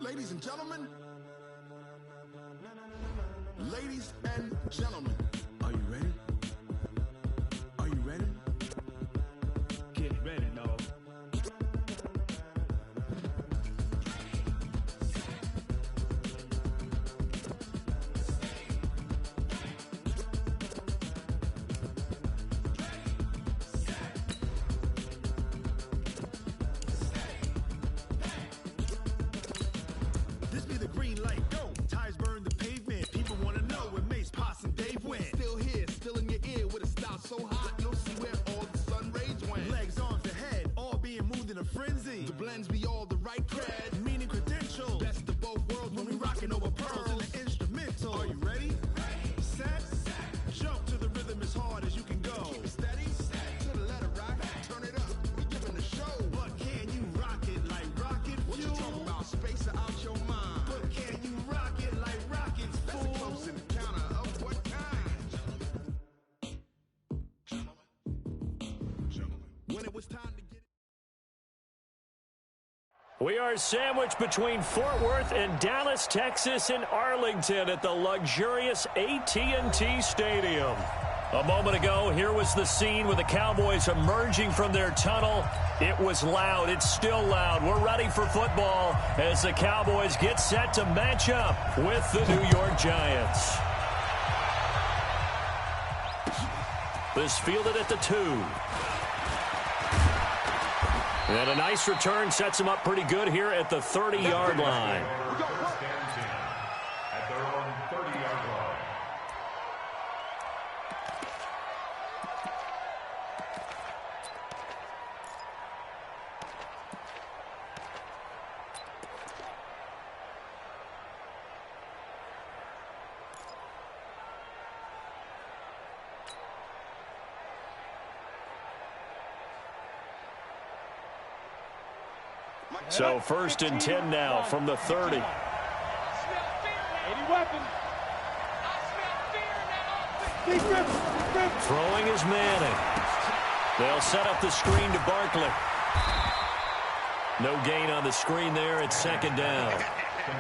Ladies and gentlemen. Ladies and gentlemen. Are you ready? Are you ready? Get ready, dog. This be the green light, go. Tires burn the pavement. People wanna know where Mace, Potts, and Dave went. Still here, still in your ear with a style so hot, you'll see where all the sun rays went. Legs, arms, the head, all being moved in a frenzy. The blends be all the right cred, meaning credentials. Best of both worlds when we rockin' over pearls and the instrumental. Are you ready? Set, jump to the rhythm as hard as you can go. Keep it steady, to the letter right, turn it up, we giving the show. But can you rock it like rocket fuel? What you talking about, space out your mind? But can you rock it like rockets, fool? That's a close encounter of what kind? Gentlemen. When it was time to get it. We are sandwiched between Fort Worth and Dallas, Texas, and Arlington at the luxurious AT&T Stadium. A moment ago, here was the scene with the Cowboys emerging from their tunnel. It was loud. It's still loud. We're ready for football as the Cowboys get set to match up with the New York Giants. This fielded at the 2. And a nice return sets him up pretty good here at the 30-yard line. At their own 30-yard line. So 1st and 10 now from the 30. Throwing is Manning. They'll set up the screen to Barkley. No gain on the screen there. It's 2nd down.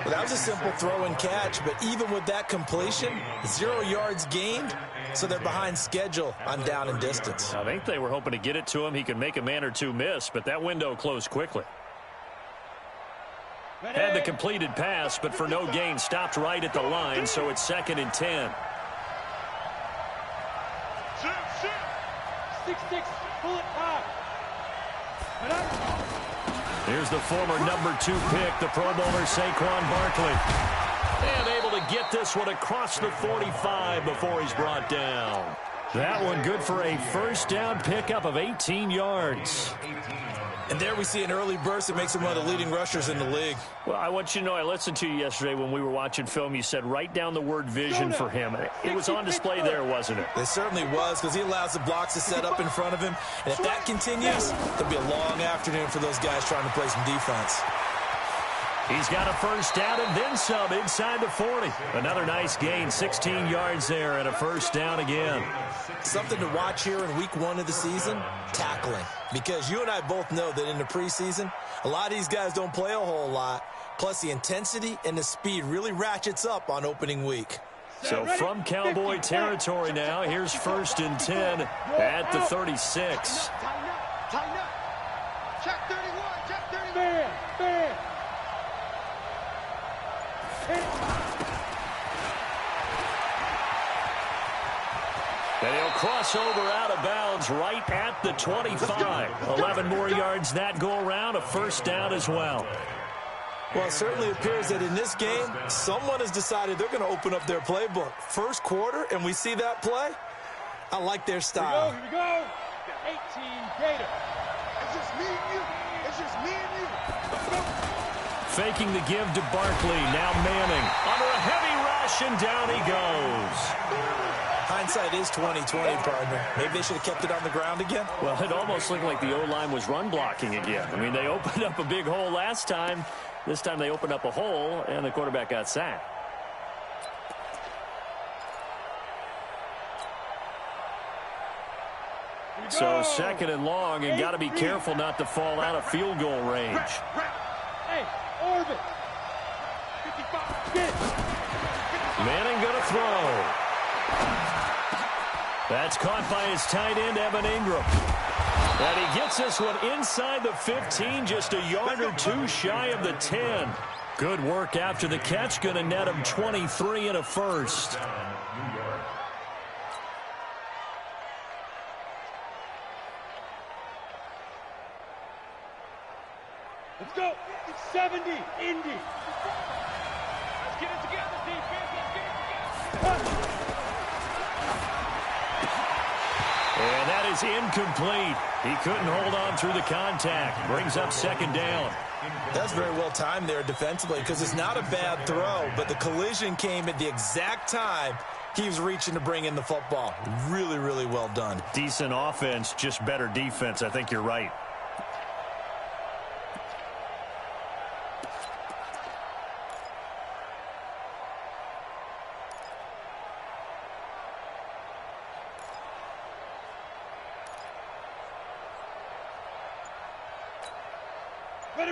Well, that was a simple throw and catch, but even with that completion, 0 yards gained, so they're behind schedule on down and distance. I think they were hoping to get it to him. He could make a man or two miss, but that window closed quickly. Had the completed pass, but for no gain, stopped right at the line, so it's 2nd and 10. 6-6, bullet high. Here's the former number 2 pick, the Pro Bowler Saquon Barkley. And able to get this one across the 45 before he's brought down. That one good for a 1st down pickup of 18 yards. And there we see an early burst that makes him one of the leading rushers in the league. Well, I want you to know, I listened to you yesterday when we were watching film. You said write down the word vision for him. It was on display there, wasn't it? It certainly was, because he allows the blocks to set up in front of him. And if that continues, it'll be a long afternoon for those guys trying to play some defense. He's got a 1st down and then some inside the 40. Another nice gain, 16 yards there and a 1st down again. Something to watch here in week 1 of the season, tackling. Because you and I both know that in the preseason, a lot of these guys don't play a whole lot. Plus the intensity and the speed really ratchets up on opening week. So from Cowboy territory now, here's 1st and 10 at the 36. Tighten up. Check 31, check 31. Man. And he'll cross over out of bounds right at the 25. 11 more yards that go around, a 1st down as well. Well, it certainly appears that in this game, someone has decided they're going to open up their playbook. 1st quarter, and we see that play. I like their style. Here we go. 18 Gator. It's just me and you. It's just me and you. Let's go. Faking the give to Barkley. Now Manning under a heavy rush, and down he goes. Hindsight is 20/20, partner. Maybe they should have kept it on the ground again. Well, it almost looked like the O-line was run blocking again. I mean, they opened up a big hole last time. This time they opened up a hole, and the quarterback got sacked. So 2nd and long, and got to be careful not to fall out of field goal range. Hey, Orbit. Manning going to throw. That's caught by his tight end, Evan Ingram. And he gets this one inside the 15, just a yard or two shy of the 10. Good work after the catch, going to net him 23 and a first. Let's go. 70, Indy. Let's get it together, defense. Let's get it together. And that is incomplete. He couldn't hold on through the contact. Brings up second down. That's very well timed there defensively because it's not a bad throw, but the collision came at the exact time he was reaching to bring in the football. Really, really well done. Decent offense, just better defense. I think you're right.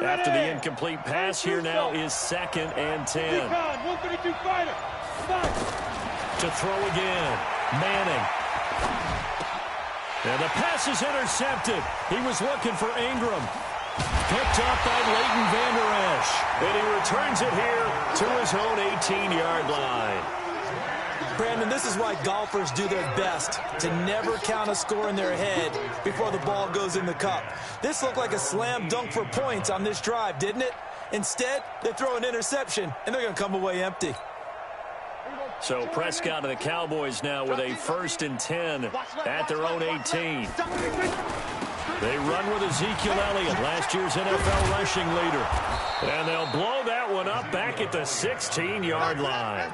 After the incomplete pass, here now is 2nd and 10. 132 fighter. To throw again. Manning. And the pass is intercepted. He was looking for Ingram. Picked up by Leighton Vander Esch. And he returns it here to his own 18-yard line. Brandon, this is why golfers do their best to never count a score in their head before the ball goes in the cup. This looked like a slam dunk for points on this drive, didn't it? Instead, they throw an interception, and they're going to come away empty. So Prescott and the Cowboys now with a 1st and 10 at their own 18. They run with Ezekiel Elliott, last year's NFL rushing leader. And they'll blow that one up back at the 16-yard line.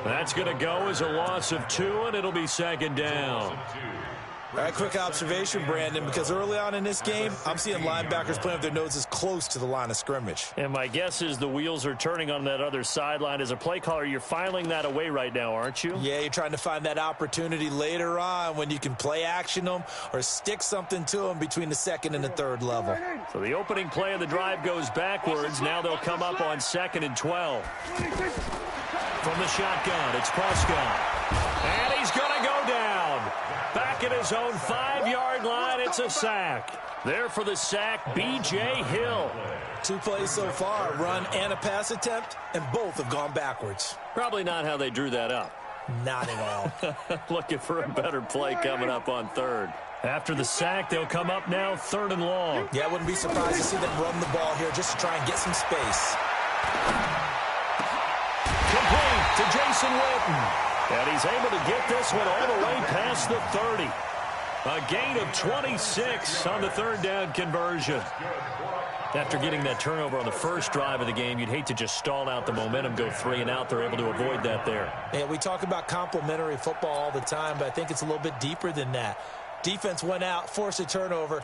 That's going to go as a loss of 2, and it'll be 2nd down. All right, quick observation, Brandon, because early on in this game, I'm seeing linebackers playing with their noses close to the line of scrimmage. And my guess is the wheels are turning on that other sideline. As a play caller, you're filing that away right now, aren't you? Yeah, you're trying to find that opportunity later on when you can play action them or stick something to them between the 2nd and the 3rd level. So the opening play of the drive goes backwards. Now they'll come up on 2nd and 12. From the shotgun, it's Prescott. And he's going to go down. Back at his own 5-yard line, it's a sack. There for the sack, B.J. Hill. 2 plays so far, a run and a pass attempt, and both have gone backwards. Probably not how they drew that up. Not at all. Looking for a better play coming up on 3rd. After the sack, they'll come up now 3rd and long. Yeah, I wouldn't be surprised to see them run the ball here just to try and get some space. Complete to Jason Witten. And he's able to get this one all the way past the 30. A gain of 26 on the 3rd down conversion. After getting that turnover on the first drive of the game, you'd hate to just stall out the momentum, go 3 and out. They're able to avoid that there. Yeah, we talk about complementary football all the time, but I think it's a little bit deeper than that. Defense went out, forced a turnover,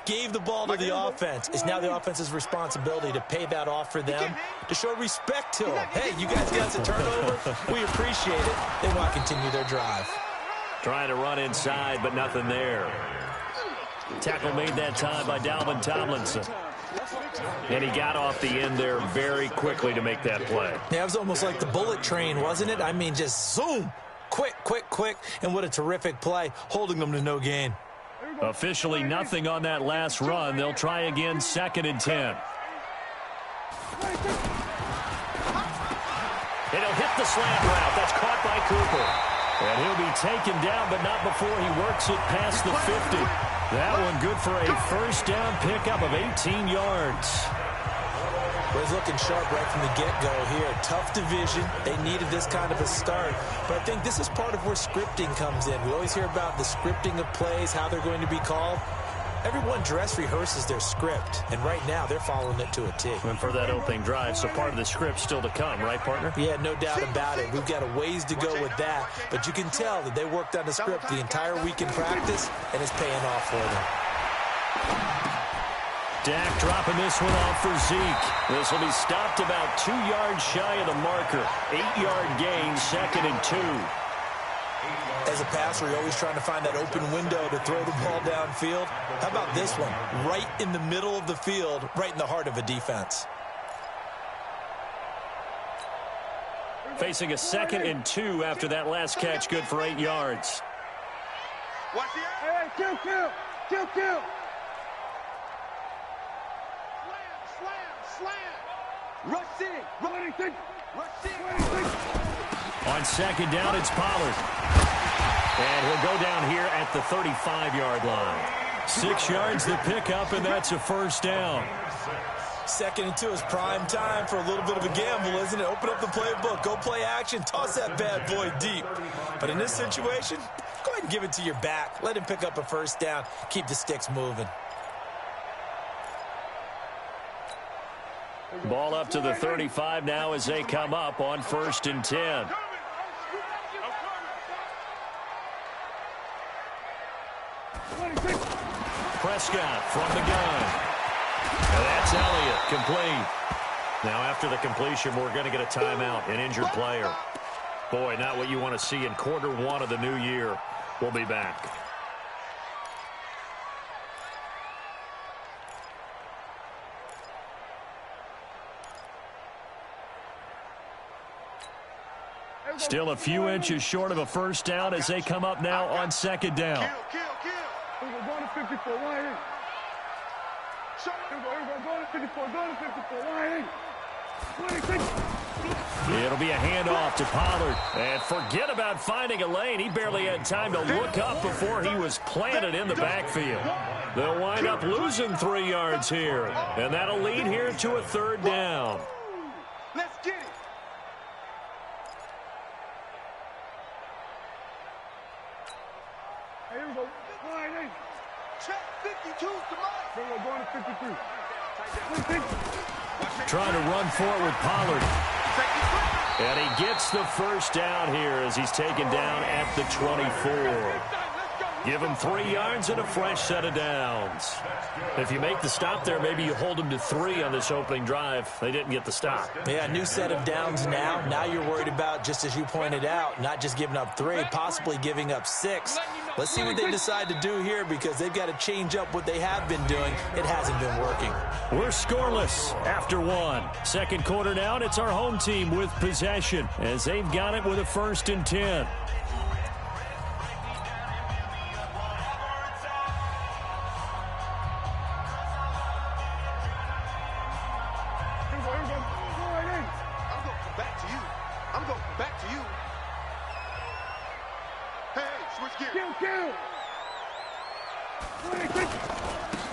gave the ball to the offense. It's now the offense's responsibility to pay that off for them, to show respect to them. Hey, you guys got a turnover. We appreciate it. They want to continue their drive. Trying to run inside, but nothing there. Tackle made that time by Dalvin Tomlinson. And he got off the end there very quickly to make that play. Yeah, it was almost like the bullet train, wasn't it? I mean, just zoom. Quick, quick, quick. And what a terrific play, holding them to no gain. Officially nothing on that last run. They'll try again, 2nd and 10. And he'll hit the slant route. That's caught by Cooper. And he'll be taken down, but not before he works it past the 50. That one good for a 1st down pickup of 18 yards. Well, he's looking sharp right from the get-go here. Tough division. They needed this kind of a start. But I think this is part of where scripting comes in. We always hear about the scripting of plays, how they're going to be called. Everyone dress rehearses their script, and right now they're following it to a T. And for that opening drive, so part of the script still to come, right, partner? Yeah, no doubt about it. We've got a ways to go with that, but you can tell that they worked on the script the entire week in practice, and it's paying off for them. Dak dropping this one off for Zeke. This will be stopped about 2 yards shy of the marker. 8-yard gain, 2nd and 2. As a passer, you're always trying to find that open window to throw the ball downfield. How about this one? Right in the middle of the field, right in the heart of a defense. Facing a 2nd and 2 after that last catch, good for 8 yards. Watch the Hey, kill. slam. Rush in. On 2nd down, it's Pollard. And he'll go down here at the 35-yard line. 6 yards the pickup, and that's a 1st down. 2nd and 2 is prime time for a little bit of a gamble, isn't it? Open up the playbook, go play action, toss that bad boy deep. But in this situation, go ahead and give it to your back. Let him pick up a 1st down. Keep the sticks moving. Ball up to the 35 now as they come up on 1st and 10. Prescott from the gun. And that's Elliott, complete. Now after the completion, we're going to get a timeout, an injured player. Boy, not what you want to see in quarter 1 of the new year. We'll be back. Still a few inches short of a 1st down as they come up now on 2nd down. Kill. We're going to 54, line in. Going to 54, line in. It'll be a handoff to Pollard. And forget about finding a lane. He barely had time to look up before he was planted in the backfield. They'll wind up losing 3 yards here. And that'll lead here to a 3rd down. Let's get it. Here we go. Line in. Check 52 to Mike. We're going to 53. Trying to run for it with Pollard. And he gets the 1st down here as he's taken down at the 24. Give him 3 yards and a fresh set of downs. If you make the stop there, maybe you hold them to 3 on this opening drive. They didn't get the stop. Yeah, new set of downs now. Now you're worried about, just as you pointed out, not just giving up 3, possibly giving up 6. Let's see what they decide to do here because they've got to change up what they have been doing. It hasn't been working. We're scoreless after 1. 2nd quarter down, it's our home team with possession as they've got it with a 1st and 10.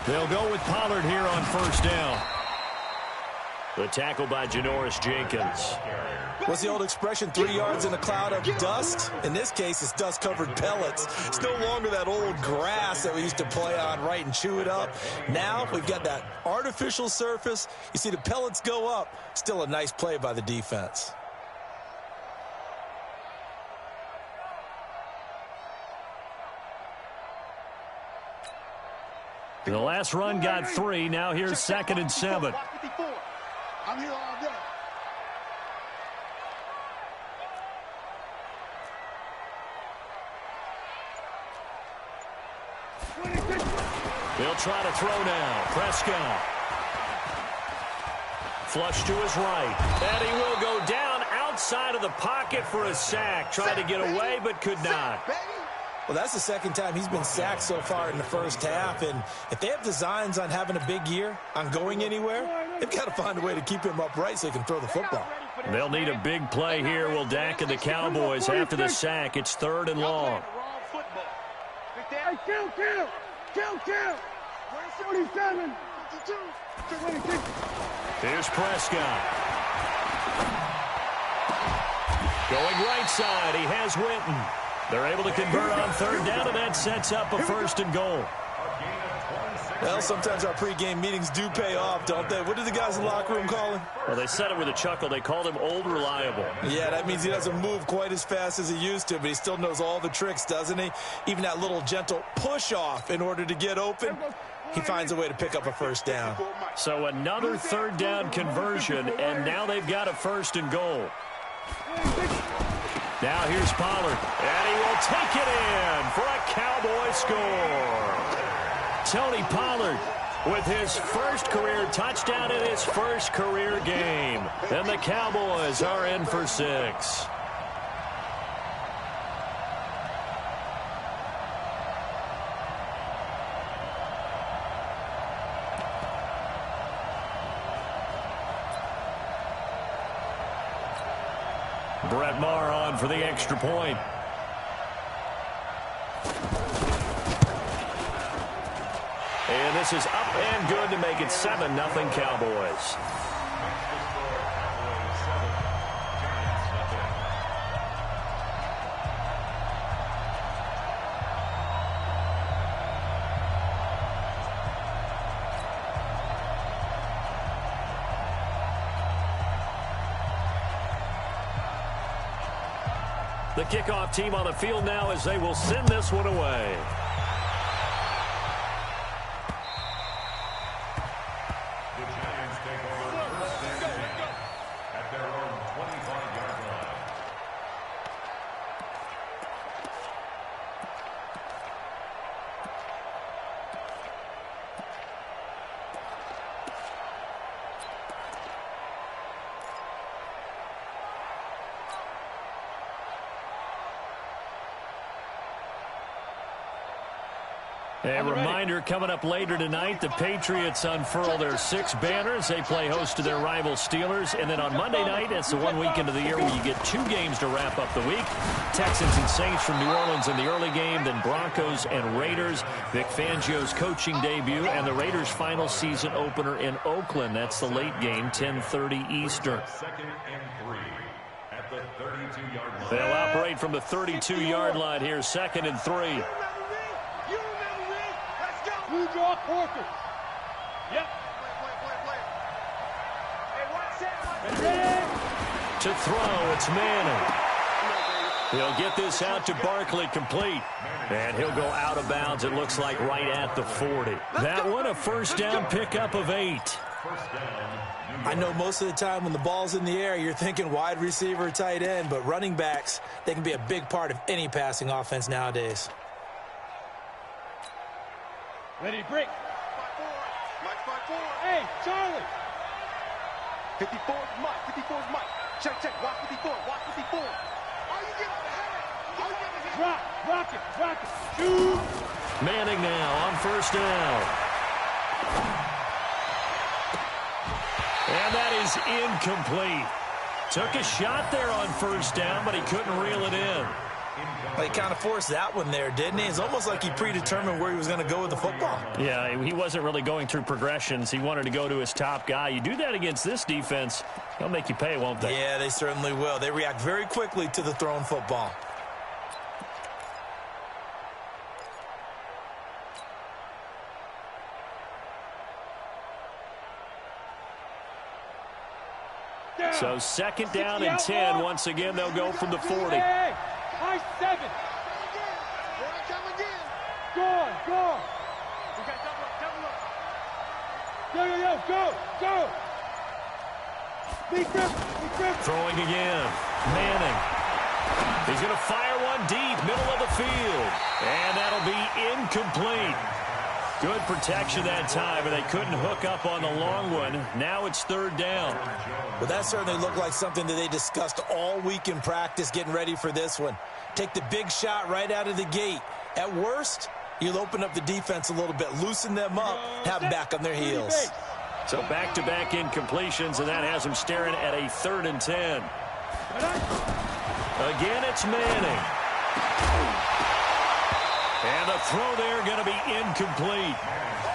They'll go with Pollard here on 1st down. The tackle by Janoris Jenkins. What's the old expression, 3 yards in a cloud of dust? In this case, it's dust-covered pellets. It's no longer that old grass that we used to play on, right, and chew it up. Now we've got that artificial surface. You see the pellets go up. Still a nice play by the defense. The last run got 3. Now here's 2nd and 7. I'm here all day. They'll try to throw now. Prescott. Flush to his right. And he will go down outside of the pocket for a sack. Tried to get away, but could not. Well, that's the 2nd time he's been sacked so far in the 1st half. And if they have designs on having a big year, on going anywhere, they've got to find a way to keep him upright so he can throw the football. They'll need a big play here. Will Dak and the Cowboys after the sack. It's 3rd and long. Hey, kill. 47. 22. Here's Prescott. Going right side. He has Witten. They're able to convert on 3rd down, and that sets up a 1st and goal. Well, sometimes our pregame meetings do pay off, don't they? What did the guys in the locker room call him? Well, they said it with a chuckle. They called him Old Reliable. Yeah, that means he doesn't move quite as fast as he used to, but he still knows all the tricks, doesn't he? Even that little gentle push-off in order to get open, he finds a way to pick up a 1st down. So another 3rd down conversion, and now they've got a 1st and goal. Now here's Pollard, and he will take it in for a Cowboy score. Tony Pollard with his first career touchdown in his first career game. And the Cowboys are in for 6. Brett Maher on for the extra point. And this is up and good to make it 7-0 Cowboys. The kickoff team on the field now as they will send this one away. The Giants take over first and 10 at their own 25-yard line. A reminder, coming up later tonight, the Patriots unfurl their 6 banners. They play host to their rival Steelers. And then on Monday night, it's the one weekend of the year where you get 2 games to wrap up the week. Texans and Saints from New Orleans in the early game, then Broncos and Raiders. Vic Fangio's coaching debut, and the Raiders' final season opener in Oakland. That's the late game, 10:30 Eastern. Second and 3 at the 32-yard line. They'll operate from the 32-yard line here, 2nd and 3. Blue draw Porter. Yep. To throw, it's Manning. He'll get this out to Barkley, complete. And he'll go out of bounds, it looks like, right at the 40. That one, a first down pickup of 8. I know most of the time when the ball's in the air, you're thinking wide receiver, tight end, but running backs, they can be a big part of any passing offense nowadays. Ready to break. Mike 5-4. Hey, Charlie. 54 is Mike. 54 is Mike. Check. Watch 54. Watch 54. Are you getting the head? Are you getting the head? Rock it. Shoot. Manning now on first down. And that is incomplete. Took a shot there on first down, but he couldn't reel it in. Well, he kind of forced that one there, didn't he? It's almost like he predetermined where he was going to go with the football. Yeah, he wasn't really going through progressions. He wanted to go to his top guy. You do that against this defense, they'll make you pay, won't they? Yeah, they certainly will. They react very quickly to the thrown football. So 2nd down and 10. Once again, they'll go from the 40. Hey, high 7. Go. We got double up. Go. Big grip. Throwing again. Manning. He's going to fire one deep, middle of the field. And that'll be incomplete. Good protection that time, but they couldn't hook up on the long one. Now it's 3rd down. Well, that certainly looked like something that they discussed all week in practice, getting ready for this one. Take the big shot right out of the gate. At worst, you'll open up the defense a little bit, loosen them up, have them back on their heels. So back-to-back incompletions, and that has them staring at a 3rd and 10. Again, it's Manning. And the throw there going to be incomplete.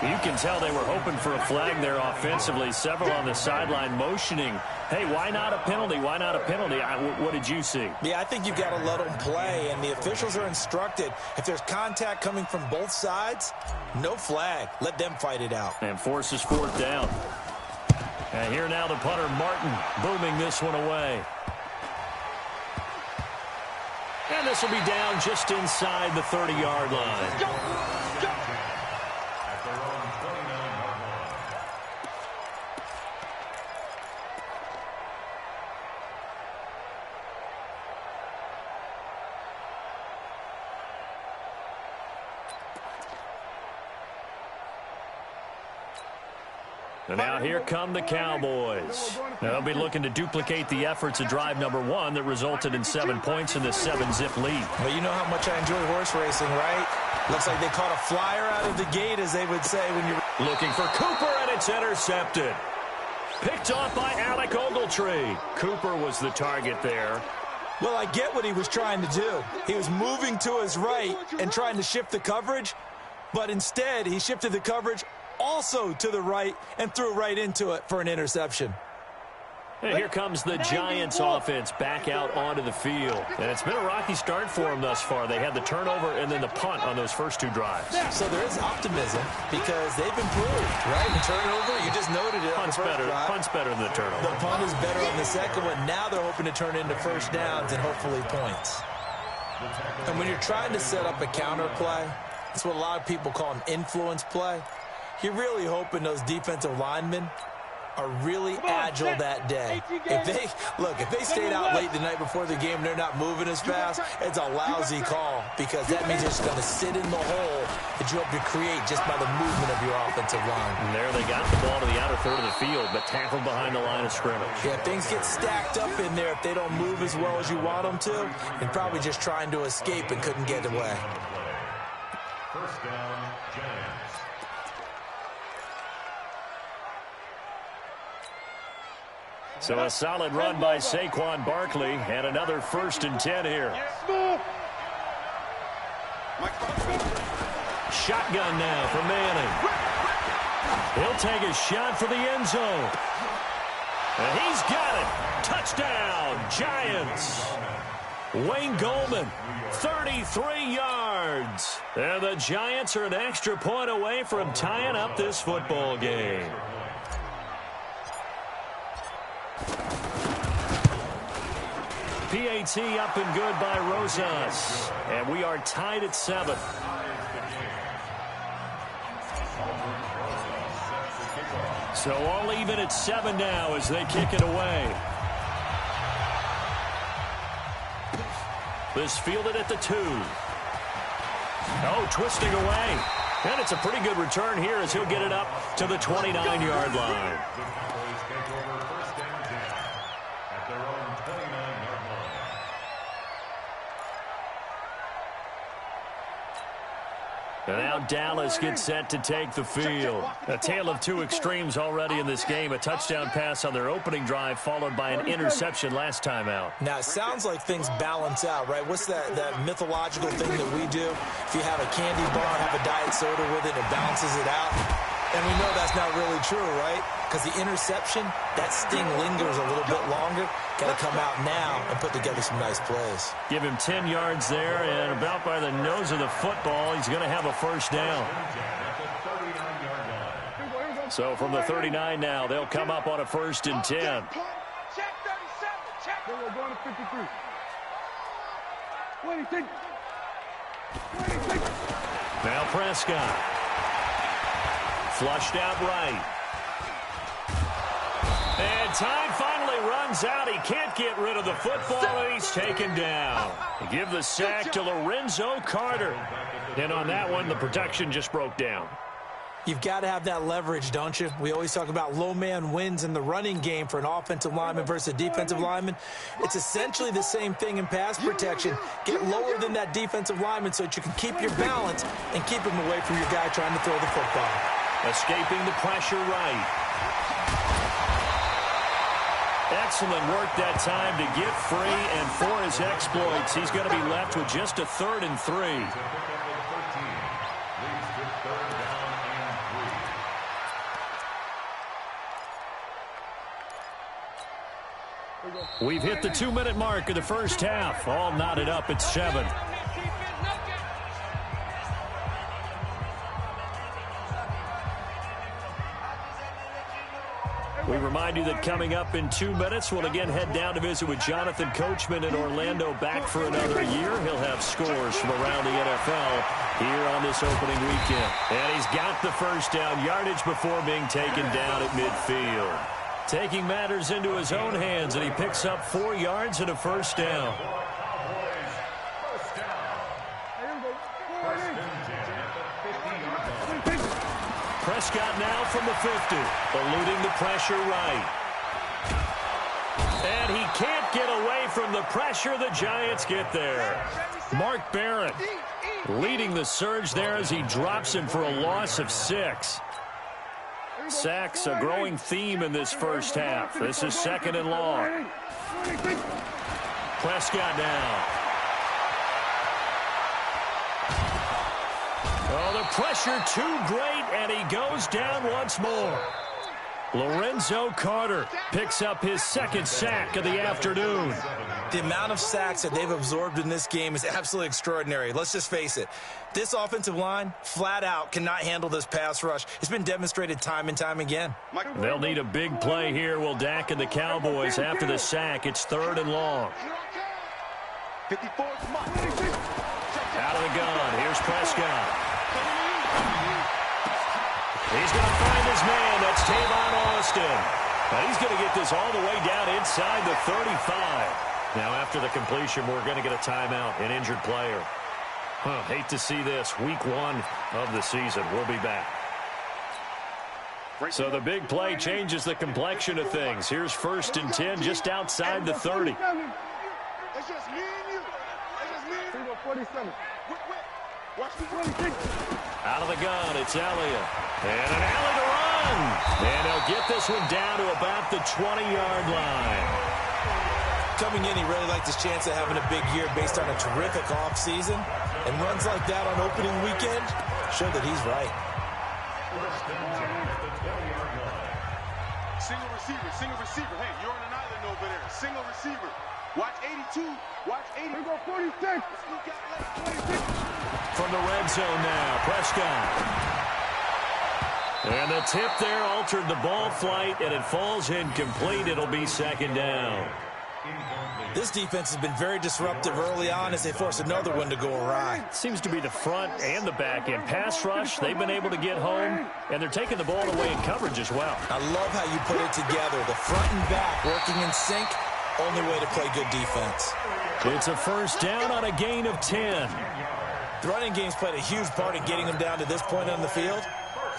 You can tell they were hoping for a flag there offensively. Several on the sideline motioning, hey, why not a penalty? Why not a penalty? What did you see? Yeah, I think you've got to let them play, and the officials are instructed, if there's contact coming from both sides, no flag. Let them fight it out. And forces 4th down. And here now the punter, Martin, booming this one away. And this will be down just inside the 30-yard line. At their own 29-yard line. And now here come the Cowboys. Now they'll be looking to duplicate the efforts of drive number 1 that resulted in 7 points in this 7-zip lead. Well, you know how much I enjoy horse racing, right? Looks like they caught a flyer out of the gate, as they would say when you're looking for Cooper, and it's intercepted. Picked off by Alec Ogletree. Cooper was the target there. Well, I get what he was trying to do. He was moving to his right and trying to shift the coverage, but instead he shifted the coverage also to the right and threw right into it for an interception. And here comes the Giants offense back out onto the field. And it's been a rocky start for them thus far. They had the turnover and then the punt on those first 2 drives. So there is optimism because they've improved, right? The turnover, you just noted it. Punt's better than the turnover. The punt is better on the second one. Now they're hoping to turn into first downs and hopefully points. And when you're trying to set up a counter play, that's what a lot of people call an influence play. You're really hoping those defensive linemen are really agile that day. If they stayed out late the night before the game and they're not moving as fast, it's a lousy call because that means they're just going to sit in the hole that you hope to create just by the movement of your offensive line. And there they got the ball to the outer third of the field, but tackled behind the line of scrimmage. Yeah, things get stacked up in there if they don't move as well as you want them to, and probably just trying to escape and couldn't get away. First down, Giants. So a solid run by Saquon Barkley and another 1st and 10 here. Shotgun now for Manning. He'll take a shot for the end zone. And he's got it. Touchdown, Giants. Wayne Goldman, 33 yards. And the Giants are an extra point away from tying up this football game. PAT up and good by Rosas. And we are tied at 7. So all even at 7 now as they kick it away. This fielded at the 2. Oh, twisting away. And it's a pretty good return here as he'll get it up to the 29-yard line. And now Dallas gets set to take the field. A tale of 2 extremes already in this game. A touchdown pass on their opening drive followed by an interception last time out. Now, it sounds like things balance out, right? What's that mythological thing that we do? If you have a candy bar, have a diet soda with it, it balances it out. And we know that's not really true, right? Because the interception, that sting lingers a little bit longer. Got to come out now and put together some nice plays. Give him 10 yards there, and about by the nose of the football, he's going to have a first down. So from the 39 now, they'll come up on a 1st and 10. Check 37. Check. We're going to 53. What do you think? Now Prescott. Flushed out right. And time finally runs out. He can't get rid of the football, and he's taken down. They give the sack to Lorenzo Carter. And on that one, the protection just broke down. You've got to have that leverage, don't you? We always talk about low man wins in the running game for an offensive lineman versus a defensive lineman. It's essentially the same thing in pass protection. Get lower than that defensive lineman so that you can keep your balance and keep him away from your guy trying to throw the football. Escaping the pressure right. Excellent work that time to get free, and for his exploits, he's going to be left with just a 3rd and 3. We've hit the 2-minute mark of the first half. All knotted up at 7. We remind you that coming up in 2 minutes, we'll again head down to visit with Jonathan Coachman in Orlando, back for another year. He'll have scores from around the NFL here on this opening weekend. And he's got the first down, yardage before being taken down at midfield. Taking matters into his own hands, and he picks up 4 yards and a first down. Prescott now from the 50, eluding the pressure right. And he can't get away from the pressure. The Giants get there. Mark Barrett leading the surge there as he drops him for a loss of 6. Sacks, a growing theme in this first half. This is 2nd and long. Prescott now. Oh, the pressure too great, and he goes down once more. Lorenzo Carter picks up his 2nd sack of the afternoon. The amount of sacks that they've absorbed in this game is absolutely extraordinary. Let's just face it. This offensive line, flat out, cannot handle this pass rush. It's been demonstrated time and time again. They'll need a big play here. Will Dak and the Cowboys after the sack. It's 3rd and long. 54 Out of the gun. Here's Prescott. He's going to find his man. That's Tavon Austin. Now he's going to get this all the way down inside the 35. Now after the completion, we're going to get a timeout, an injured player. Hate to see this. Week 1 of the season. We'll be back. So the big play changes the complexion of things. Here's 1st and 10 just outside the 30. It's just me and you. It's just me and you. 47. Watch the 26. Out of the gun, it's Elliott. And an alley to run. And he'll get this one down to about the 20-yard line. Coming in, he really liked his chance of having a big year based on a terrific offseason. And runs like that on opening weekend show that he's right. Single receiver. Hey, you're on an island over there. Single receiver. Watch 82. Watch 80. Here go 46. From the red zone now, Prescott. And the tip there altered the ball flight, and it falls incomplete. It'll be 2nd down. This defense has been very disruptive early on as they force another one to go awry. Seems to be the front and the back end. Pass rush, they've been able to get home, and they're taking the ball away in coverage as well. I love how you put it together. The front and back working in sync, only way to play good defense. It's a 1st down on a gain of 10. The running game's played a huge part in getting them down to this point on the field.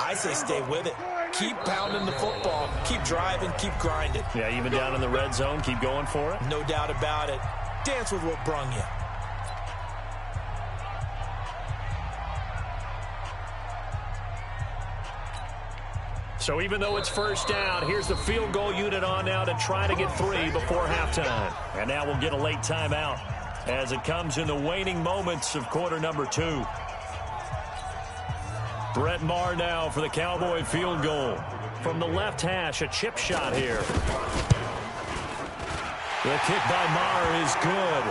I say stay with it. Keep pounding the football. Keep driving. Keep grinding. Yeah, even down in the red zone, keep going for it. No doubt about it. Dance with what brung you. So even though it's 1st down, here's the field goal unit on now to try to get 3 before halftime. And now we'll get a late timeout as it comes in the waning moments of quarter number 2. Brett Maher now for the Cowboy field goal. From the left hash, a chip shot here. The kick by Maher is good.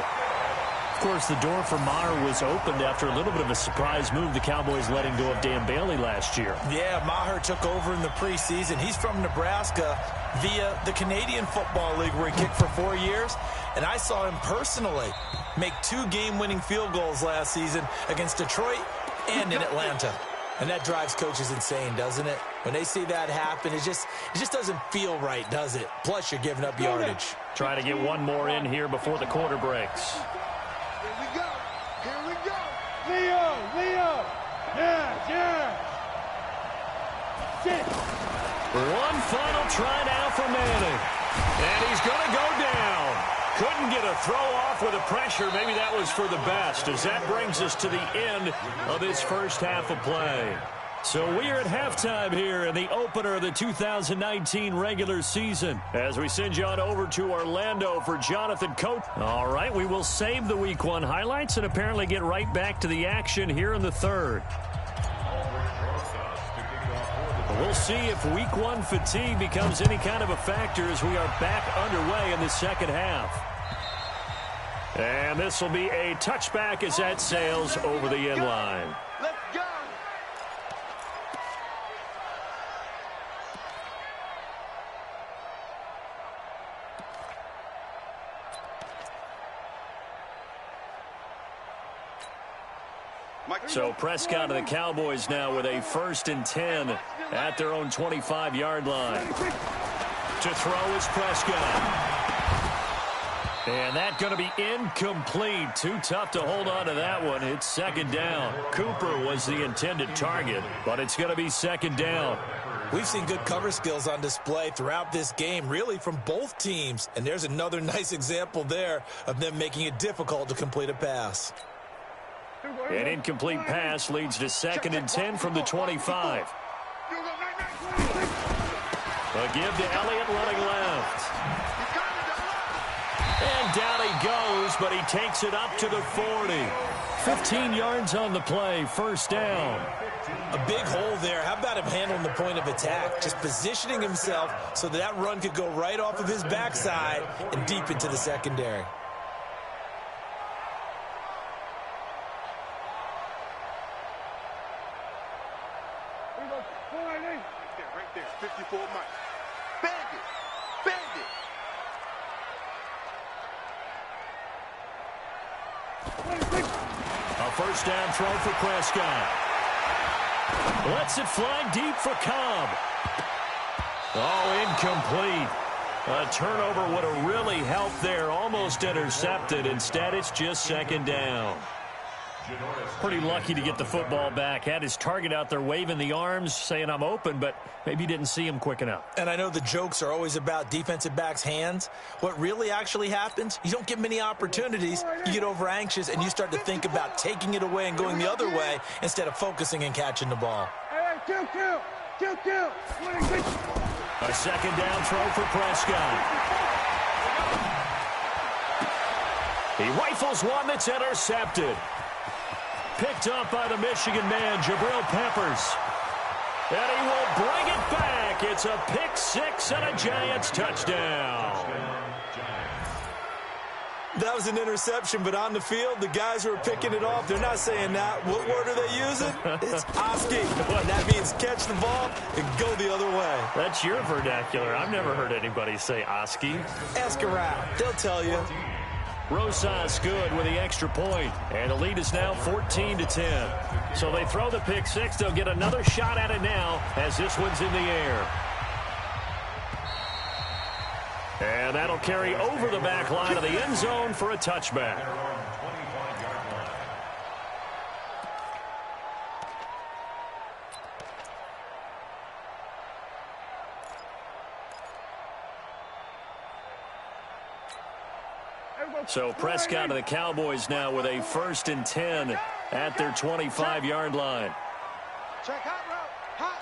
Of course, the door for Maher was opened after a little bit of a surprise move. The Cowboys letting go of Dan Bailey last year. Yeah, Maher took over in the preseason. He's from Nebraska via the Canadian Football League where he kicked for 4 years. And I saw him personally make 2 game-winning field goals last season against Detroit and in Atlanta. And that drives coaches insane, doesn't it? When they see that happen, it just doesn't feel right, does it? Plus, you're giving up yardage. Try to get one more in here before the quarter breaks. Here we go. Here we go. Leo. Yeah. 6. One final try now for Manning. And he's going to go down. Couldn't get a throw off with the pressure. Maybe that was for the best, as that brings us to the end of this first half of play. So we are at halftime here in the opener of the 2019 regular season as we send you on over to Orlando for Jonathan Coach. All right, we will save the Week 1 highlights and apparently get right back to the action here in the 3rd. We'll see if Week 1 fatigue becomes any kind of a factor as we are back underway in the 2nd half. And this will be a touchback as that sails over the end line. Let's go. So Prescott and the Cowboys now with a 1st and 10 at their own 25-yard line. To throw is Prescott. And that's going to be incomplete. Too tough to hold on to that one. It's second down. Cooper was the intended target, but it's going to be second down. We've seen good cover skills on display throughout this game, really from both teams. And there's another nice example there of them making it difficult to complete a pass. An incomplete pass leads to 2nd and 10 from the 25. A give to Elliott running left. And down he goes, but he takes it up to the 40. 15 yards on the play, first down. A big hole there. How about him handling the point of attack? Just positioning himself so that run could go right off of his backside and deep into the secondary. Right there, 54 Mike. Bandit! Bandit! A first down throw for Prescott. Lets it fly deep for Cobb. Oh, incomplete. A turnover would have really helped there. Almost intercepted. Instead, it's just second down. Pretty lucky to get the football back. Had his target out there waving the arms, saying I'm open, but maybe didn't see him quick enough. And I know the jokes are always about defensive backs' hands. What really actually happens, you don't get many opportunities. You get over anxious, and you start to think about taking it away and going the other way instead of focusing and catching the ball. Kill. A second down throw for Prescott. He rifles one that's intercepted. Picked up by the Michigan man, Jabril Peppers. And he will bring it back. It's a pick six and a Giants touchdown. That was an interception, but on the field, the guys who are picking it off, they're not saying that. What word are they using? It's Oski. And that means catch the ball and go the other way. That's your vernacular. I've never heard anybody say Oski. Ask around. They'll tell you. Rosas good with the extra point, and the lead is now 14-10. So they throw the pick six. They'll get another shot at it now as this one's in the air. And that'll carry over the back line of the end zone for a touchback. So Prescott of the Cowboys now with a 1st and 10 at their 25-yard line. Check hot route. Hot.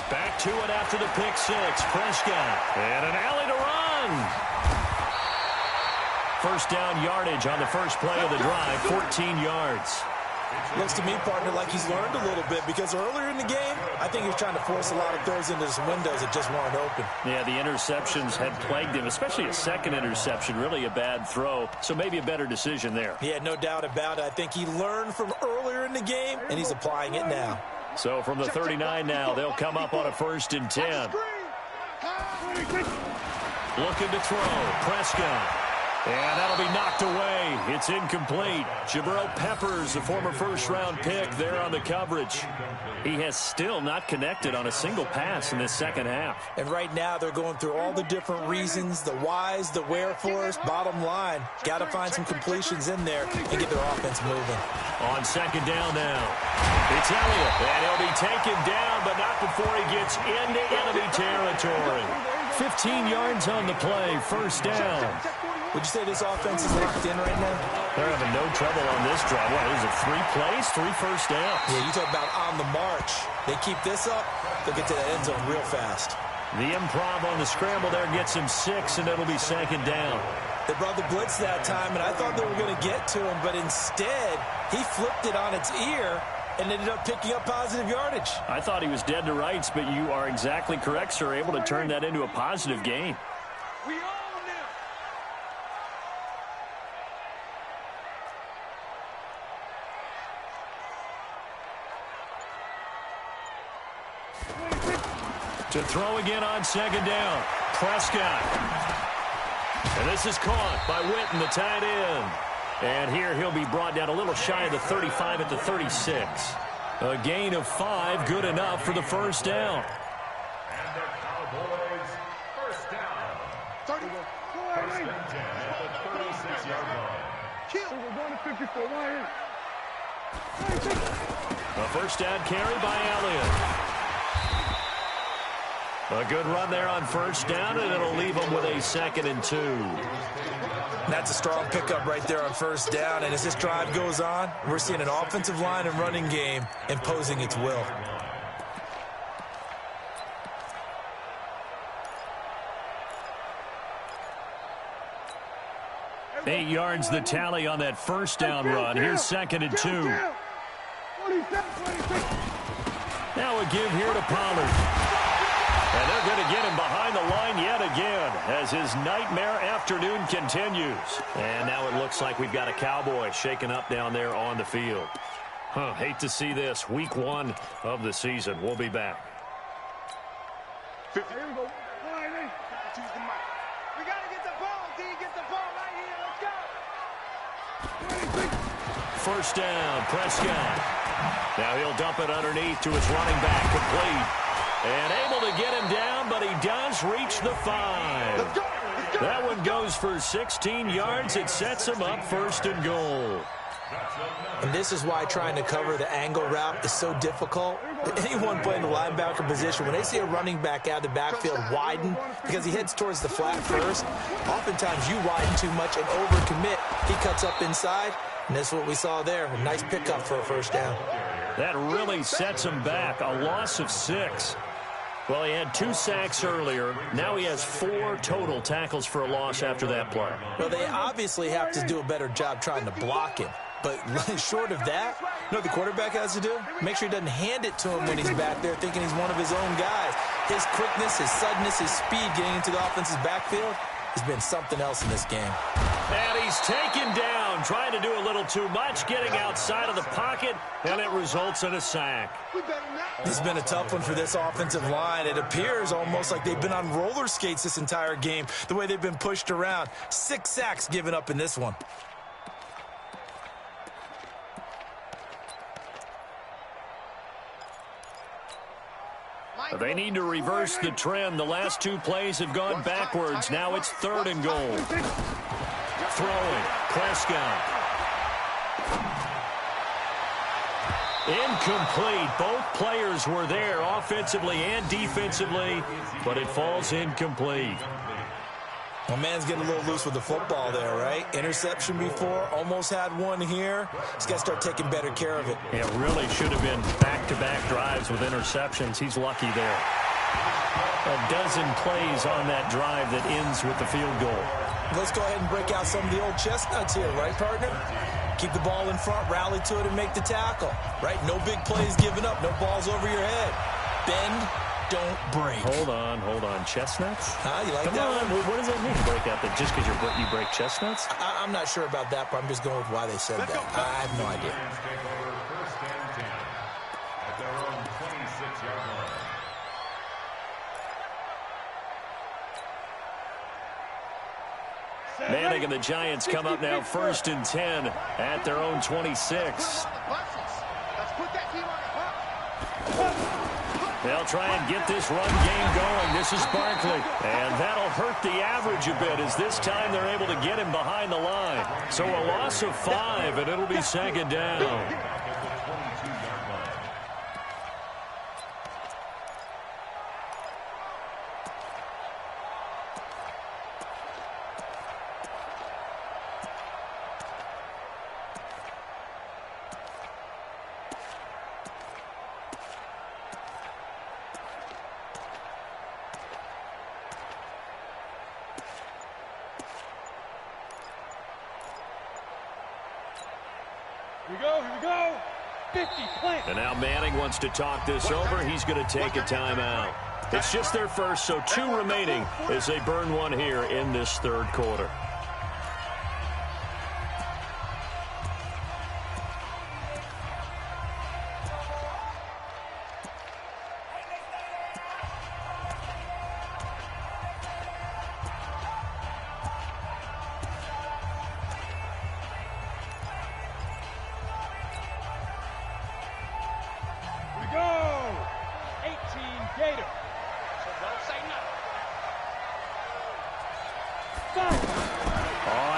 Back to it after the pick six. Prescott. And an alley to run. First down yardage on the first play of the drive, 14 yards. Looks to me, partner, like he's learned a little bit because earlier in the game, I think he was trying to force a lot of throws into some windows that just weren't open. Yeah, the interceptions had plagued him, especially a second interception, really a bad throw. So maybe a better decision there. Yeah, no doubt about it. I think he learned from earlier in the game, and he's applying it now. So from the 39 now, they'll come up on a 1st and 10. Looking to throw. Prescott. And that'll be knocked away. It's incomplete. Jabril Peppers, the former first-round pick, there on the coverage. He has still not connected on a single pass in this second half. And right now they're going through all the different reasons, the whys, the wherefores. Bottom line, got to find some completions in there and get their offense moving. On second down now. It's Elliott. And he'll be taken down, but not before he gets into enemy territory. 15 yards on the play, first down. Would you say this offense is locked in right now? They're having no trouble on this drive. What, is it 3 plays, 3 first downs? Yeah, you talk about on the march. They keep this up, they'll get to that end zone real fast. The improv on the scramble there gets him 6, and it'll be second down. They brought the blitz that time, and I thought they were going to get to him, but instead, he flipped it on its ear and ended up picking up positive yardage. I thought he was dead to rights, but you are exactly correct, sir, able to turn that into a positive gain. We own them. To throw again on second down. Prescott. And this is caught by Witten, the tight end. And here he'll be brought down a little shy of the 35 at the 36. A gain of 5, good enough for the first down. And the Cowboys' first down. 30. First and 10 at the 36-yard line. We're going to 54. Why? A first down carry by Elliott. A good run there on first down, and it'll leave them with a 2nd and 2. That's a strong pickup right there on first down, and as this drive goes on, we're seeing an offensive line and running game imposing its will. 8 yards the tally on that first down run. Here's 2nd and 2. Now a give here to Pollard. And they're going to get him behind the line yet again as his nightmare afternoon continues. And now it looks like we've got a Cowboy shaking up down there on the field. Hate to see this. Week 1 of the season. We'll be back. 50. Here we go. Choose the mic. We got to get the ball, D. Get the ball right here. Let's go. First down, Prescott. Now he'll dump it underneath to his running back, complete. And able to get him down, but he does reach the 5. Let's go. That one goes for 16 yards. It sets him up 1st and goal. And this is why trying to cover the angle route is so difficult. Anyone playing the linebacker position, when they see a running back out of the backfield widen because he heads towards the flat first, oftentimes you widen too much and overcommit. He cuts up inside, and that's what we saw there. A nice pickup for a first down. That really sets him back. A loss of 6. Well, he had 2 sacks earlier. Now he has 4 total tackles for a loss after that play. Well, they obviously have to do a better job trying to block him. But short of that, you know what the quarterback has to do? Make sure he doesn't hand it to him when he's back there thinking he's one of his own guys. His quickness, his suddenness, his speed getting into the offense's backfield has been something else in this game. And he's taken down, trying to do a little too much, getting outside of the pocket, and it results in a sack. This has been a tough one for this offensive line. It appears almost like they've been on roller skates this entire game, the way they've been pushed around. 6 sacks given up in this one. They need to reverse the trend. The last 2 plays have gone backwards. Now it's 3rd and goal. Throwing. Prescott. Incomplete. Both players were there offensively and defensively, but it falls incomplete. Well, man's getting a little loose with the football there, right? Interception before, almost had one here. He's got to start taking better care of it. It really should have been back-to-back drives with interceptions. He's lucky there. A dozen plays on that drive that ends with the field goal. Let's go ahead and break out some of the old chestnuts here, right, partner? Keep the ball in front, rally to it, and make the tackle, right? No big plays given up, no balls over your head. Bend, don't break. Hold on. Chestnuts? You like Come that on. one? What does that mean, break out? That just because you break chestnuts? I'm not sure about that, but I'm just going with why they said that. I have no idea. Take over 1st and 10 at their own 26-yard line. Manning and the Giants come up now 1st and 10 at their own 26. They'll try and get this run game going. This is Barkley. And that'll hurt the average a bit as this time they're able to get him behind the line. So a loss of 5, and it'll be 2nd down. Here we go. 50, plant. And now Manning wants to talk this over. He's going to take a timeout. It's just their first, so 2 remaining as they burn one here in this 3rd quarter.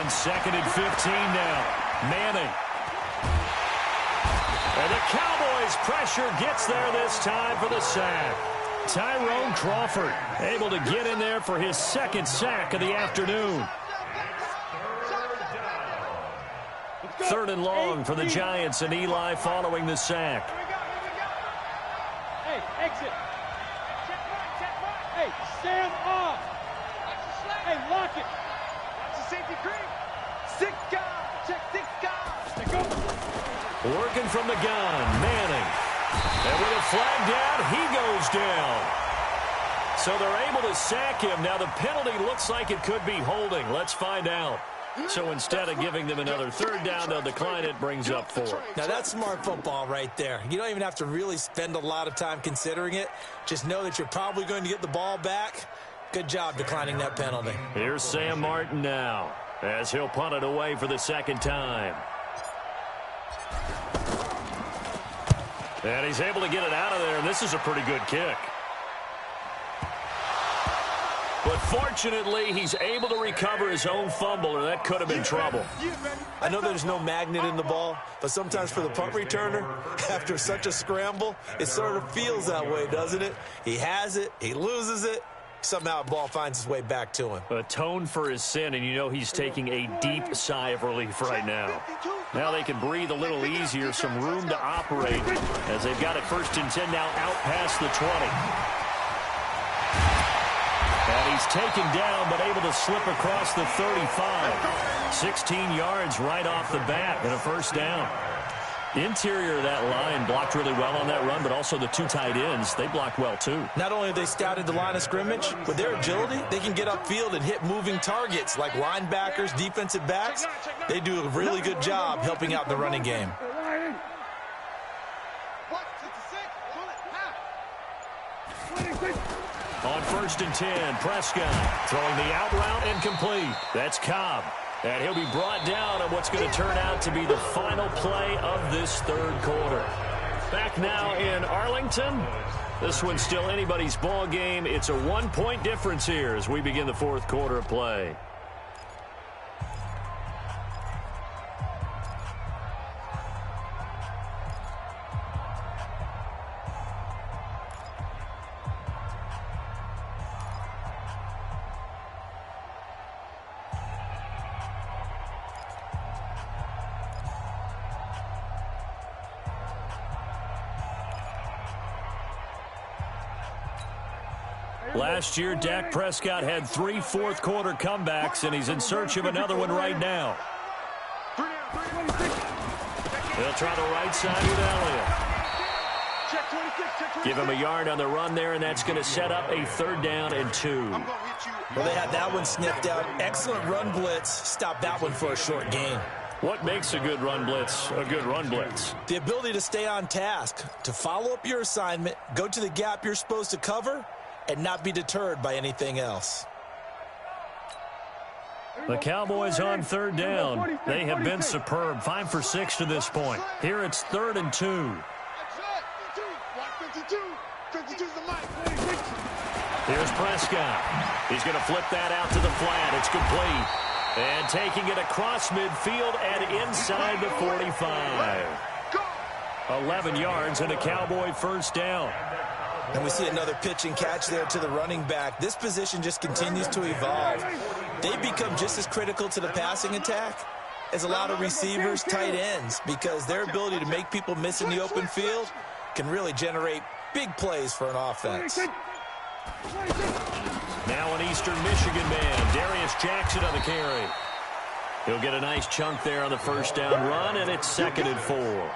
on 2nd and 15 now. Manning. And the Cowboys' pressure gets there this time for the sack. Tyrone Crawford able to get in there for his 2nd sack of the afternoon. 3rd and long for the Giants, and Eli following the sack. Hey, exit. Hey, stand off. Hey, lock it. Watch the safety creep. 6 guys. Check 6 guys. Let go. Working from the gun, Manning. And with a flag down, he goes down. So they're able to sack him. Now the penalty looks like it could be holding. Let's find out. So instead of giving them another 3rd down, they'll decline it, brings up 4. Now that's smart football right there. You don't even have to really spend a lot of time considering it. Just know that you're probably going to get the ball back. Good job declining that penalty. Here's Sam Martin now, as he'll punt it away for the 2nd time. And he's able to get it out of there, and this is a pretty good kick. But fortunately, he's able to recover his own fumble, or that could have been trouble. I know there's no magnet in the ball, but sometimes for the punt returner, after such a scramble, it sort of feels that way, doesn't it? He has it, he loses it, somehow the ball finds its way back to him. Atone for his sin, and you know he's taking a deep sigh of relief right now. Now they can breathe a little easier, some room to operate, as they've got it 1st and 10 now out past the 20. And he's taken down, but able to slip across the 35. 16 yards right off the bat and a 1st down. Interior of that line blocked really well on that run, but also the 2 tight ends, they blocked well too. Not only have they scouted the line of scrimmage, with their agility, they can get upfield and hit moving targets like linebackers, defensive backs. They do a really good job helping out the running game. On 1st and 10, Prescott throwing the out route incomplete. That's Cobb. And he'll be brought down on what's going to turn out to be the final play of this 3rd quarter. Back now in Arlington. This one's still anybody's ball game. It's a 1-point difference here as we begin the 4th quarter of play. Last year, Dak Prescott had 3 fourth-quarter comebacks, and he's in search of another one right now. He'll try the right side with Elliott. Give him a yard on the run there, and that's going to set up a 3rd down and 2. Well, they had that one sniffed out. Excellent run blitz. Stop that one for a short gain. What makes a good run blitz a good run blitz? The ability to stay on task, to follow up your assignment, go to the gap you're supposed to cover, and not be deterred by anything else. The Cowboys on 3rd down. They have been superb. 5 for 6 to this point. Here it's 3rd and 2. Here's Prescott. He's going to flip that out to the flat. It's complete. And taking it across midfield and inside the 45. 11 yards and a Cowboy 1st down. And we see another pitch and catch there to the running back. This position just continues to evolve. They become just as critical to the passing attack as a lot of receivers, tight ends, because their ability to make people miss in the open field can really generate big plays for an offense. Now an Eastern Michigan man, Darius Jackson on the carry. He'll get a nice chunk there on the 1st down run, and it's 2nd and 4.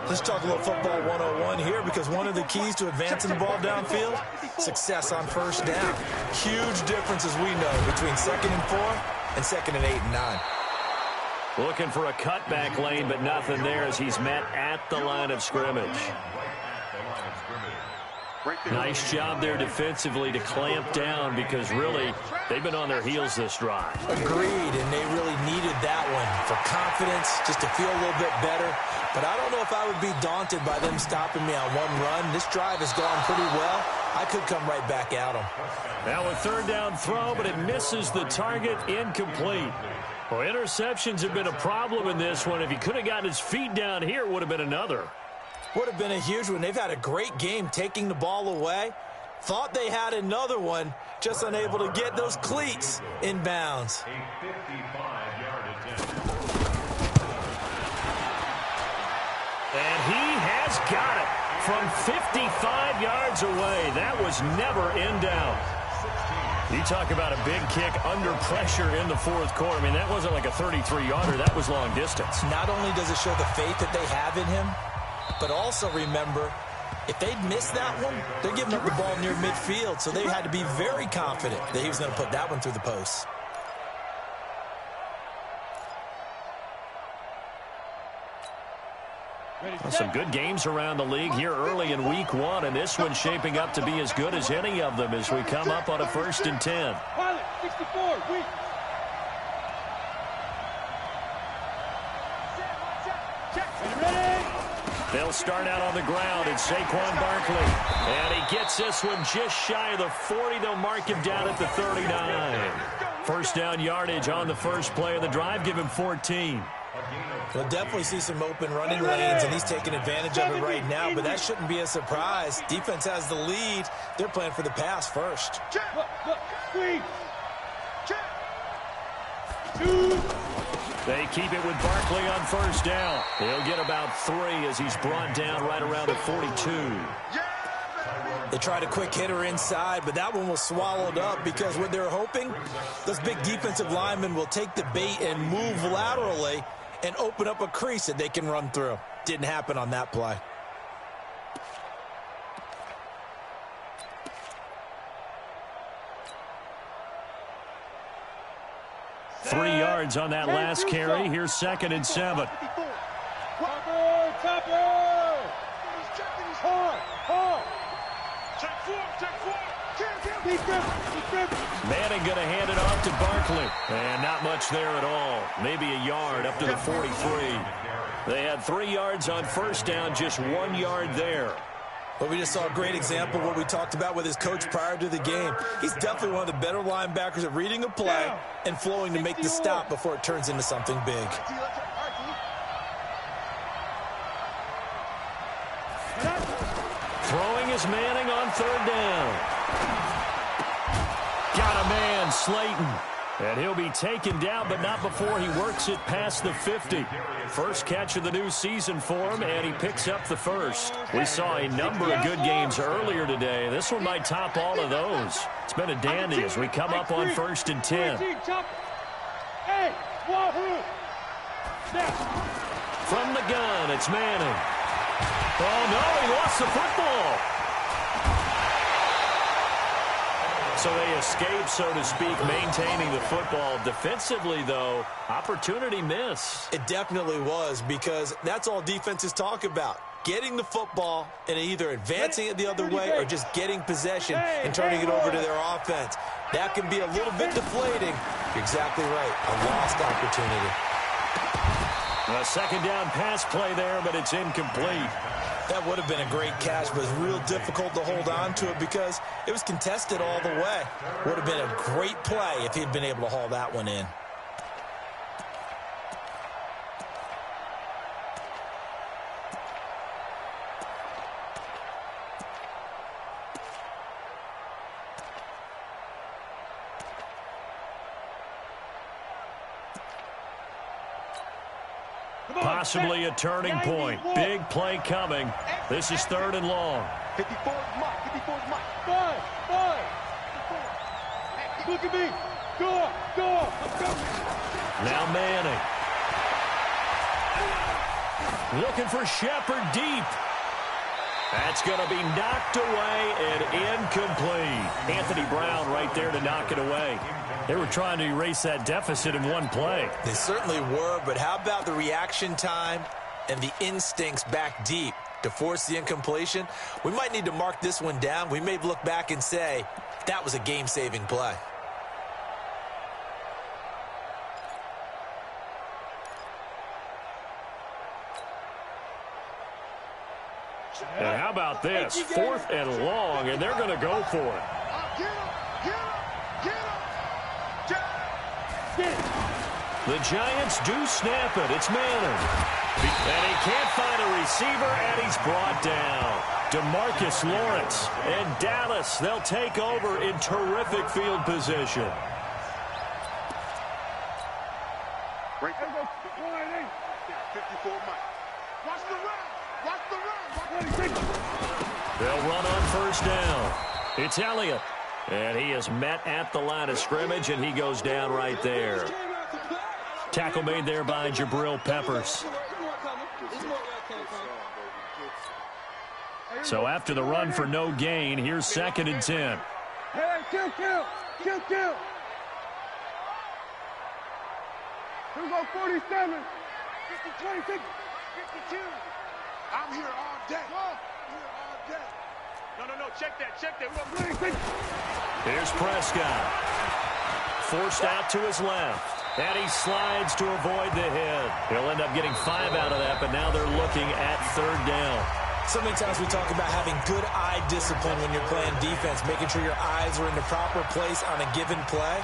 Let's talk a little football 101 here, because one of the keys to advancing the ball downfield, success on 1st down. Huge difference, as we know, between 2nd and 4 and 2nd and 8 and 9. Looking for a cutback lane, but nothing there as he's met at the line of scrimmage. Nice job there defensively to clamp down, because really they've been on their heels this drive. Agreed, and they really needed that one for confidence, just to feel a little bit better. But I don't know if I would be daunted by them stopping me on one run. This drive has gone pretty well, I could come right back at him. Now a third down throw, but it misses the target, incomplete. Well, interceptions have been a problem in this one. If he could have gotten his feet down here, it would have been another. Would have been a huge one. They've had a great game taking the ball away. Thought they had another one, just unable to get those cleats in bounds. A 55-yard attempt. And he has got it from 55 yards away. That was never in doubt. You talk about a big kick under pressure in the fourth quarter. I mean, that wasn't like a 33-yarder. That was long distance. Not only does it show the faith that they have in him, but also remember, if they'd missed that one, they're giving up the ball near midfield, so they had to be very confident that he was going to put that one through the post. Well, some good games around the league here early in week one, and this one's shaping up to be as good as any of them as we come up on a 1st and 10. Pilot, 64, weak. They'll start out on the ground. It's Saquon Barkley. And he gets this one just shy of the 40. They'll mark him down at the 39. First down yardage on the first play of the drive. Give him 14. We'll definitely see some open running lanes, and he's taking advantage of it right now, but that shouldn't be a surprise. Defense has the lead. They're playing for the pass first. Look, squeeze. Two. They keep it with Barkley on first down. He'll get about 3 as he's brought down right around the 42. They tried a quick hitter inside, but that one was swallowed up because what they're hoping, those big defensive linemen will take the bait and move laterally and open up a crease that they can run through. Didn't happen on that play. Three yards on that last carry. Here's 2nd and 7. Topper. Hard. Manning going to hand it off to Barkley. And not much there at all. Maybe a yard up to the 43. They had 3 yards on first down, just 1 yard there. But we just saw a great example of what we talked about with his coach prior to the game. He's definitely one of the better linebackers at reading a play and flowing to make the stop before it turns into something big. Throwing is Manning on 3rd down. Got a man, Slayton. And he'll be taken down, but not before he works it past the 50. First catch of the new season for him, and he picks up the first. We saw a number of good games earlier today. This one might top all of those. It's been a dandy as we come up on 1st and 10. From the gun, it's Manning. Oh, no, he lost the football. So they escape, so to speak, maintaining the football. Defensively, though, opportunity miss. It definitely was, because that's all defenses talk about. Getting the football and either advancing it the other way or just getting possession and turning it over to their offense. That can be a little bit deflating. You're exactly right. A lost opportunity. A 2nd down pass play there, but it's incomplete. That would have been a great catch, but it was real difficult to hold on to it because it was contested all the way. Would have been a great play if he'd been able to haul that one in. Possibly a turning point. Big play coming. This is 3rd and long. 54 Mike. 54 Mike. Five. Look at me. Go. I'm coming. Now Manning. Looking for Shepard deep. That's going to be knocked away and incomplete. Anthony Brown right there to knock it away. They were trying to erase that deficit in one play. They certainly were, but how about the reaction time and the instincts back deep to force the incompletion? We might need to mark this one down. We may look back and say that was a game-saving play. And how about this? 4th and long, and they're going to go for it. The Giants do snap it. It's Manning. And he can't find a receiver, and he's brought down. DeMarcus Lawrence and Dallas, they'll take over in terrific field position. Break it. 54 Mike. Watch the run. Watch the run. They'll run on 1st down. It's Elliott. And he is met at the line of scrimmage, and he goes down right there. Tackle made there by Jabril Peppers. So after the run for no gain, here's 2nd and 10. Hey, kill. Here go 47. 26. 52. I'm here all day. No. Check that. We're going 26. Here's Prescott. Forced out to his left. And he slides to avoid the hit. He'll end up getting 5 out of that, but now they're looking at 3rd down. So many times we talk about having good eye discipline when you're playing defense, making sure your eyes are in the proper place on a given play.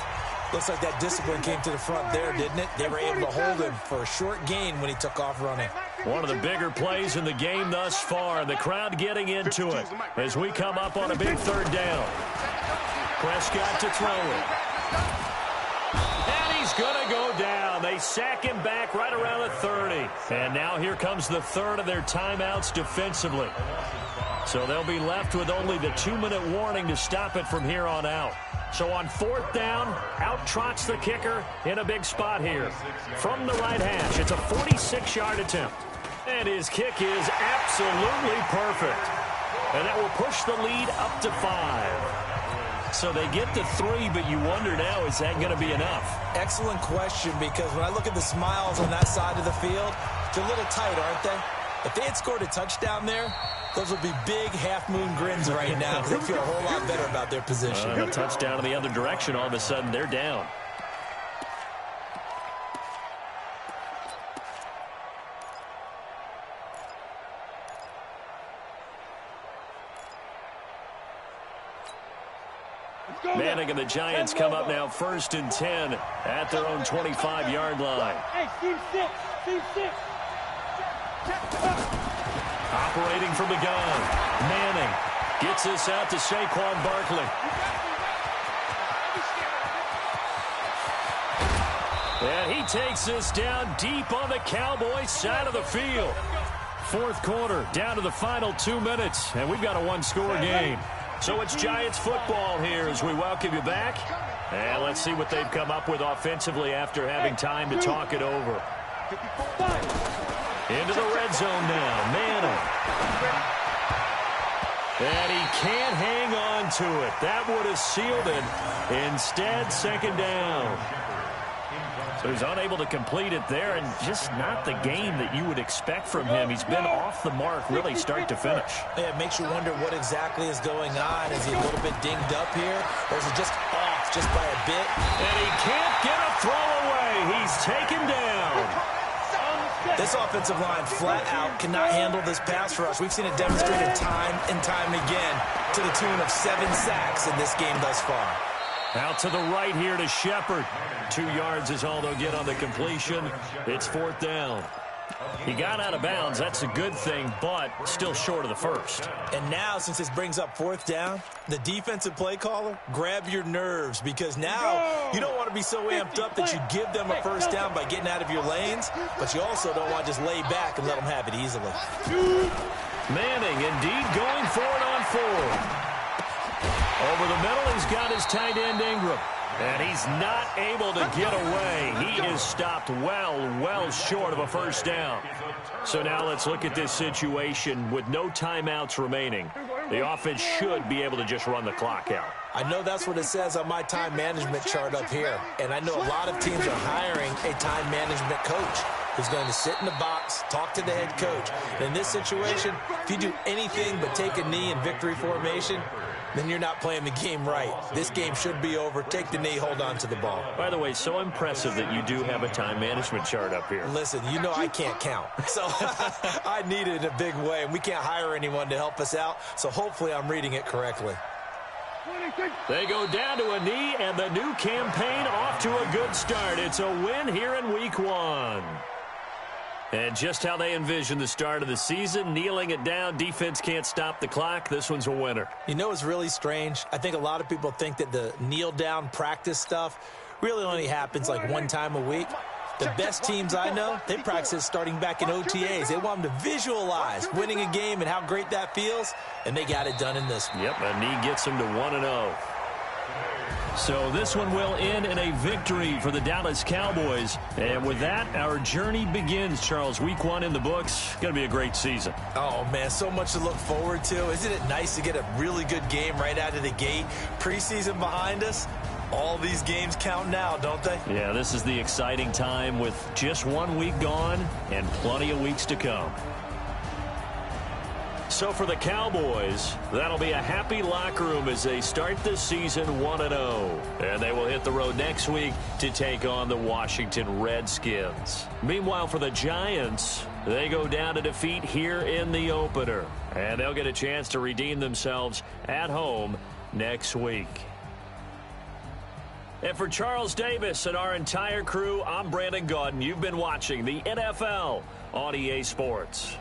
Looks like that discipline came to the front there, didn't it? They were able to hold him for a short gain when he took off running. One of the bigger plays in the game thus far. The crowd getting into it as we come up on a big 3rd down. Prescott to throw it. And he's going to go down. They sack him back right around the 30. And now here comes the 3rd of their timeouts defensively. So they'll be left with only the 2-minute warning to stop it from here on out. So on 4th down, out trots the kicker in a big spot here. From the right hash, it's a 46-yard attempt. And his kick is absolutely perfect. And that will push the lead up to 5. So they get to 3, but you wonder now, is that going to be enough? Excellent question, because when I look at the smiles on that side of the field, they're a little tight, aren't they? If they had scored a touchdown there, those would be big half-moon grins right now because they feel a whole lot better about their position. A touchdown in the other direction, all of a sudden they're down. Manning and the Giants come up now 1st and 10 at their own 25-yard line. Hey, Steve 6. Operating from the gun. Manning gets this out to Saquon Barkley. And he takes this down deep on the Cowboys side of the field. 4th quarter, down to the final 2 minutes, and we've got a 1-score game. So it's Giants football here as we welcome you back. And let's see what they've come up with offensively after having time to talk it over. Into the red zone now. Manning. And he can't hang on to it. That would have sealed it. Instead, 2nd down. So he's unable to complete it there, and just not the game that you would expect from him. He's been off the mark really start to finish. Yeah, it makes you wonder what exactly is going on. Is he a little bit dinged up here, or is he just off just by a bit? And he can't get a throw away. He's taken down. This offensive line flat out cannot handle this pass rush. We've seen it demonstrated time and time again to the tune of 7 sacks in this game thus far. Out to the right here to Shepard. 2 yards is all they'll get on the completion. It's 4th down. He got out of bounds. That's a good thing, but still short of the 1st. And now, since this brings up 4th down, the defensive play caller, grab your nerves, because now you don't want to be so amped up that you give them a 1st down by getting out of your lanes, but you also don't want to just lay back and let them have it easily. Manning indeed going for it on 4th. Over the middle, he's got his tight end Ingram. And he's not able to get away. He is stopped well short of a 1st down. So now let's look at this situation with no timeouts remaining. The offense should be able to just run the clock out. I know that's what it says on my time management chart up here. And I know a lot of teams are hiring a time management coach who's going to sit in the box, talk to the head coach. And in this situation, if you do anything but take a knee in victory formation, then you're not playing the game right. This game should be over. Take the knee, hold on to the ball. By the way, so impressive that you do have a time management chart up here. Listen, you know I can't count. So I need it in a big way, and we can't hire anyone to help us out, so hopefully I'm reading it correctly. They go down to a knee, and the new campaign off to a good start. It's a win here in Week 1. And just how they envision the start of the season, kneeling it down, defense can't stop the clock. This one's a winner. You know what's really strange? I think a lot of people think that the kneel-down practice stuff really only happens like one time a week. The best teams I know, they practice it starting back in OTAs. They want them to visualize winning a game and how great that feels, and they got it done in this one. Yep, a knee gets them to 1-0. So this one will end in a victory for the Dallas Cowboys. And with that, our journey begins, Charles. Week 1 in the books. Going to be a great season. Oh, man, so much to look forward to. Isn't it nice to get a really good game right out of the gate? Preseason behind us. All these games count now, don't they? Yeah, this is the exciting time with just 1 week gone and plenty of weeks to come. So for the Cowboys, that'll be a happy locker room as they start this season 1-0. And they will hit the road next week to take on the Washington Redskins. Meanwhile, for the Giants, they go down to defeat here in the opener. And they'll get a chance to redeem themselves at home next week. And for Charles Davis and our entire crew, I'm Brandon Gaudin. You've been watching the NFL on EA Sports.